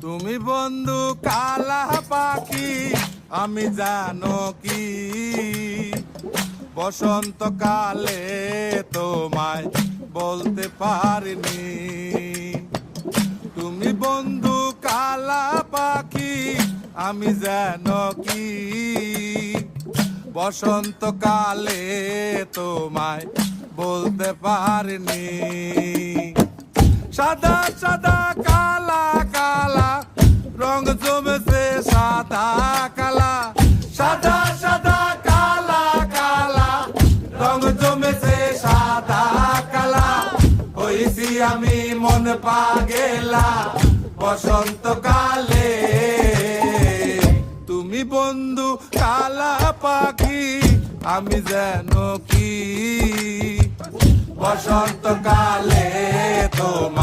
তুমি বন্ধু কালা পাখি, আমি জানো কি বসন্তকালে তোমায় বলতে পারিনি। তুমি বন্ধু কালা পাখি, আমি জানো কি বসন্তকালে তোমায় বলতে পারিনি। সাদা সাদা কালা কালা রং জমেছে সাদা কালা, সাদা সাদা কালা কালা রং জমেছে সাদা কালা। হইছি আমি মন পাগেলা বসন্তকালে। তুমি বন্ধু কালা পাখি, আমি যেন কি বসন্তকালে তোমার